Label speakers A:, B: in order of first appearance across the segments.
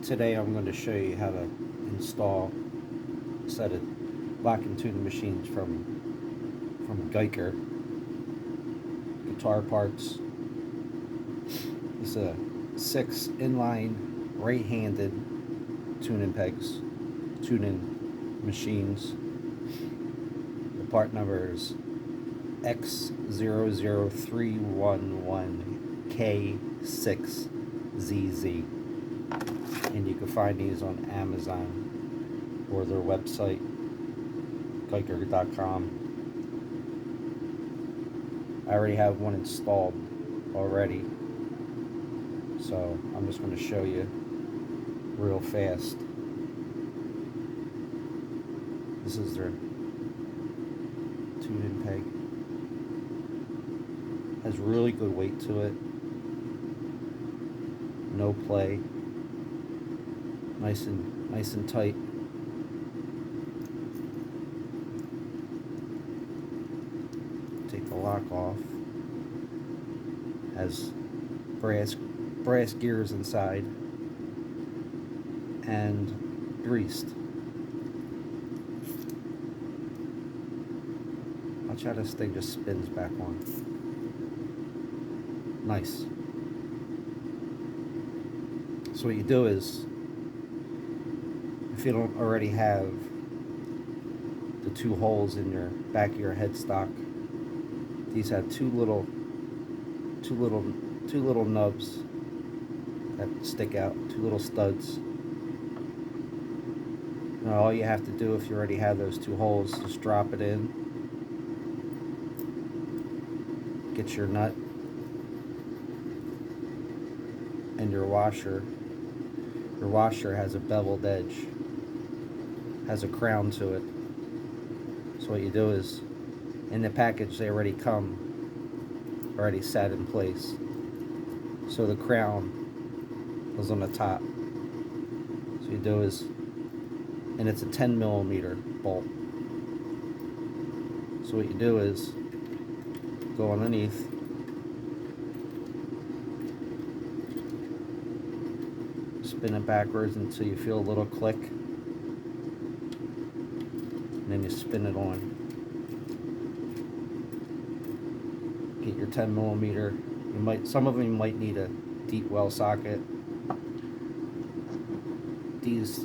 A: Today I'm going to show you how to install a set of lock and tune machines from Guyker guitar parts. This is a 6 inline right-handed tuning pegs, tuning machines. The part number is X00311K6ZZ. And you can find these on Amazon or their website, Guyker.com. I already have one installed already, so I'm just going to show you real fast. This is their tuning peg. Has really good weight to it. No play. Nice and tight. Take the lock off. Has brass gears inside and greased. Watch how this thing just spins back on. Nice. So what you do is, if you don't already have the 2 holes in your back of your headstock, these have two little nubs that stick out, 2 little studs. Now all you have to do, if you already have those 2 holes, just drop it in, get your nut and your washer. Your washer has a beveled edge, has a crown to it. So what you do is, in the package they already come already set in place. So the crown is on the top. So you do is, and it's a 10mm bolt. So what you do is go underneath, spin it backwards until you feel a little click, and then you spin it on. Get your 10mm. Some of them you might need a deep well socket. These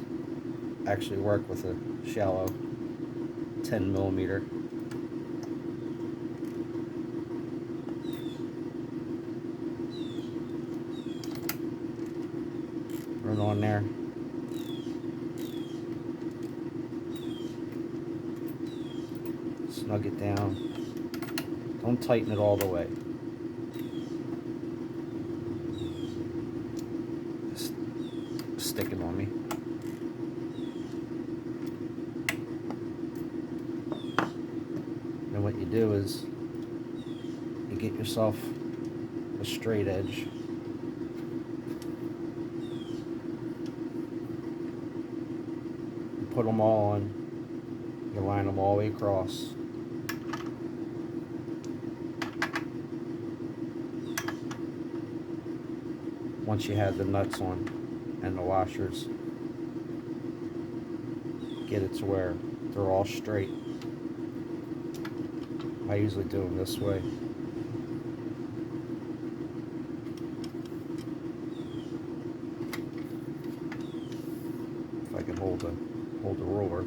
A: actually work with a shallow 10mm. Run on there. Snug it down. Don't tighten it all the way. It's sticking on me. Then what you do is you get yourself a straight edge. You put them all on. You line them all the way across. Once you have the nuts on and the washers, get it to where they're all straight. I usually do them this way. If I can hold the roller.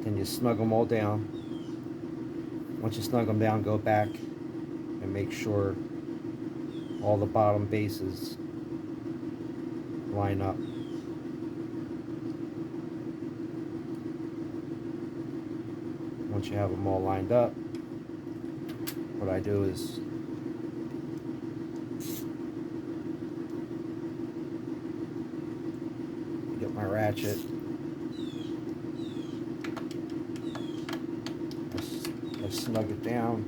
A: Then you snug them all down. Once you snug them down, go back and make sure all the bottom bases line up. Once you have them all lined up, what I do is get my ratchet. I snug it down.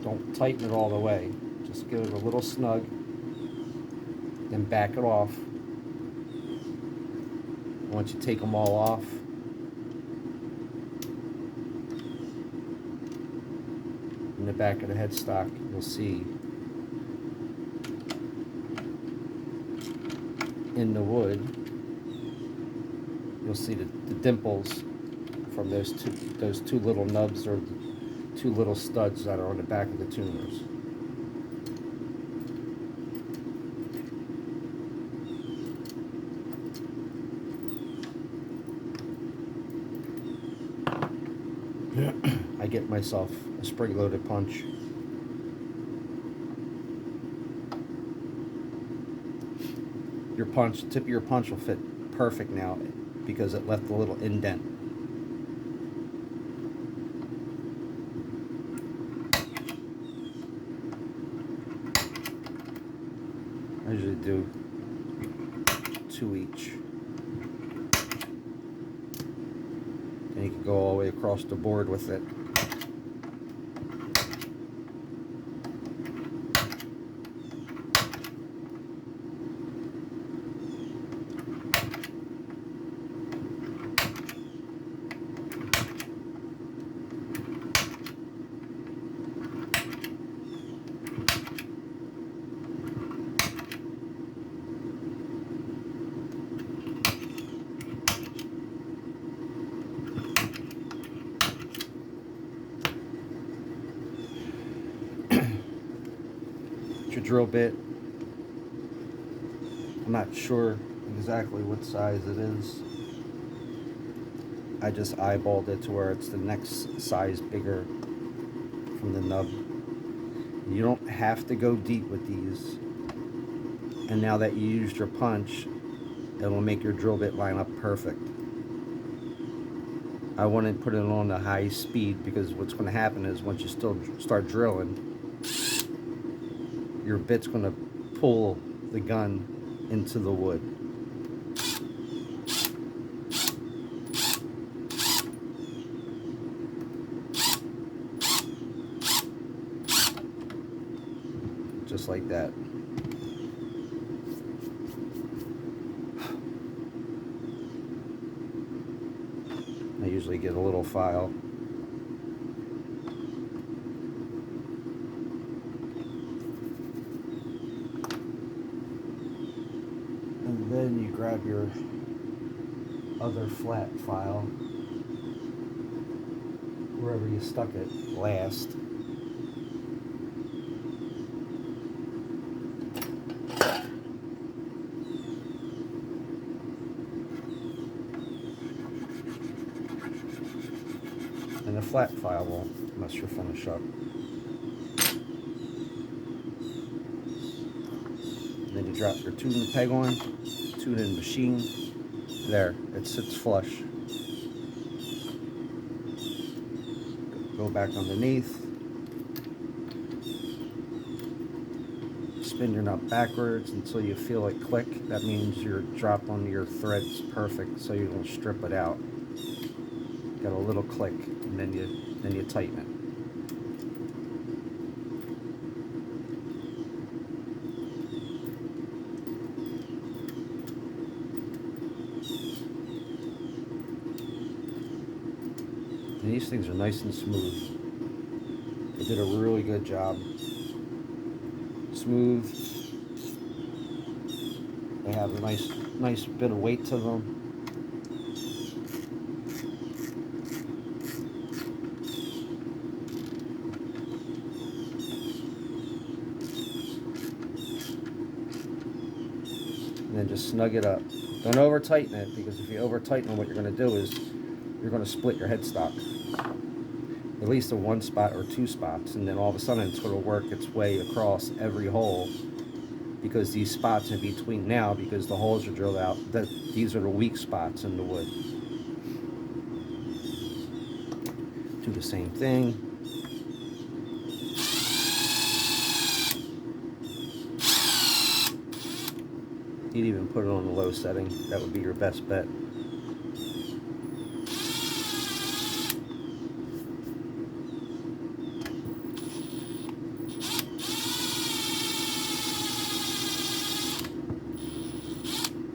A: Don't tighten it all the way. Just give it a little snug. Then back it off. Once you take them all off, in the back of the headstock, you'll see in the wood, you'll see the dimples from those two little nubs or two little studs that are on the back of the tuners. I get myself a spring-loaded punch. Your punch, the tip of your punch will fit perfect now because it left a little indent. I usually do 2 each. And you can go all the way across the board with it. Your drill bit, I'm not sure exactly what size it is. I just eyeballed it to where it's the next size bigger from the nub. You don't have to go deep with these, and now that you used your punch, it will make your drill bit line up perfect. I wouldn't put it on the high speed because what's going to happen is once you start drilling, your bit's going to pull the gun into the wood. Just like that. I usually get a little file. And then you grab your other flat file, wherever you stuck it last. And the flat file won't mess your finish up. And then you drop your tuning peg on, tune in machine. There, it sits flush. Go back underneath. Spin your nut backwards until you feel it click. That means your drop on your thread's perfect, so you don't strip it out. Got a little click, and then you tighten it. And these things are nice and smooth. They did a really good job. Smooth. They have a nice bit of weight to them. And then just snug it up. Don't over tighten it, because if you over tighten it, what you're going to do is you're going to split your headstock. At least in one spot or two spots, and then all of a sudden it's going to work its way across every hole, because these spots in between now, because the holes are drilled out, these are the weak spots in the wood. Do the same thing. You'd even put it on the low setting. That would be your best bet.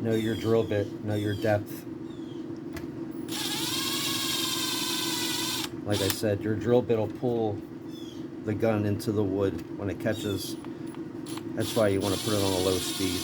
A: Know your drill bit, know your depth. Like I said, your drill bit will pull the gun into the wood when it catches. That's why you want to put it on a low speed.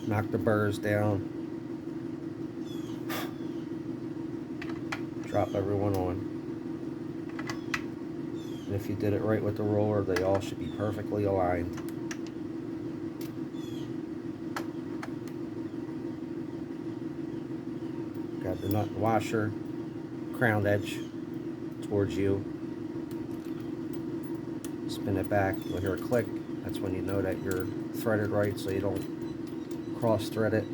A: Knock the burrs down. Drop everyone on. And if you did it right with the roller, they all should be perfectly aligned. Grab the nut and washer, crown edge towards you. Spin it back, you'll hear a click. That's when you know that you're threaded right, so you don't cross thread it.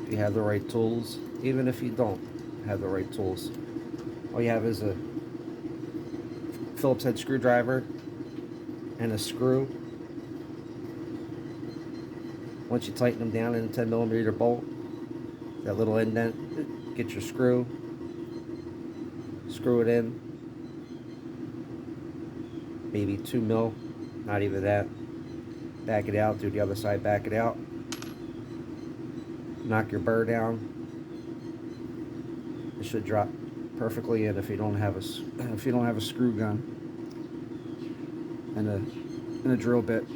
A: If you have the right tools, even if you don't have the right tools, all you have is a Phillips head screwdriver and a screw. Once you tighten them down in a 10mm bolt, that little indent, get your screw, screw it in, maybe 2mm, not even that. Back it out, do the other side, back it out. Knock your burr down. It should drop perfectly in if you don't have a screw gun and a drill bit.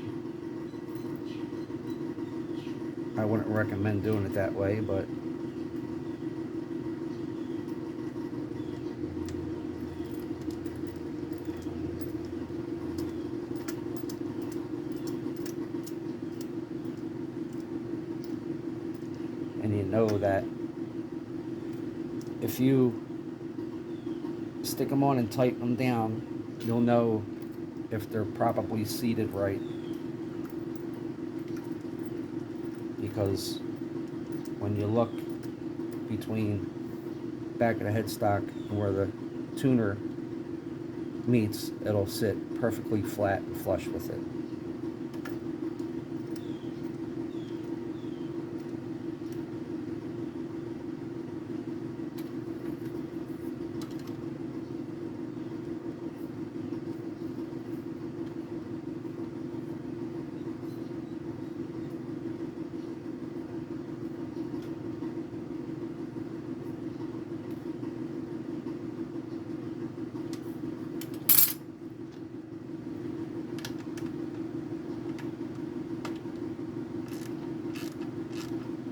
A: I wouldn't recommend doing it that way, but and you know that if you stick them on and tighten them down, you'll know if they're properly seated right. Because when you look between back of the headstock and where the tuner meets, it'll sit perfectly flat and flush with it.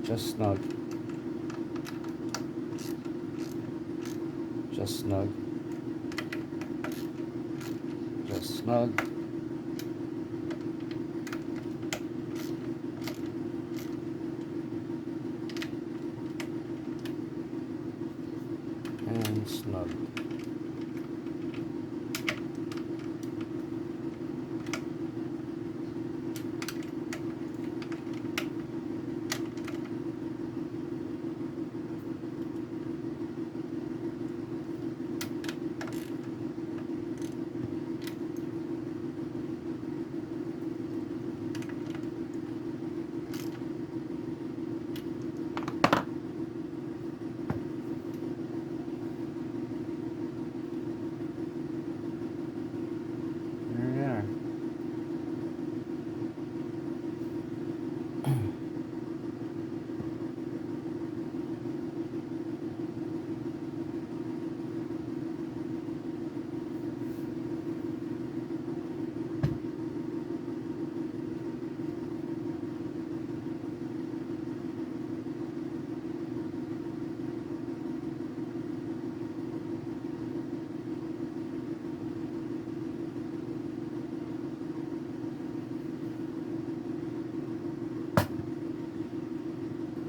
A: Just snug. Just snug. Just snug. And snug.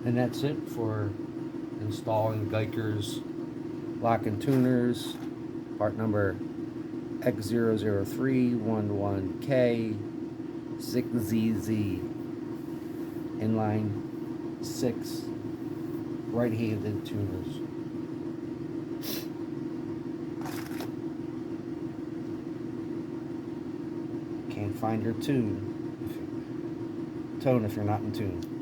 A: And that's it for installing Guyker's lock and tuners, part number X00311K6ZZ, inline 6 right-handed tuners. Can't find your tone if you're not in tune.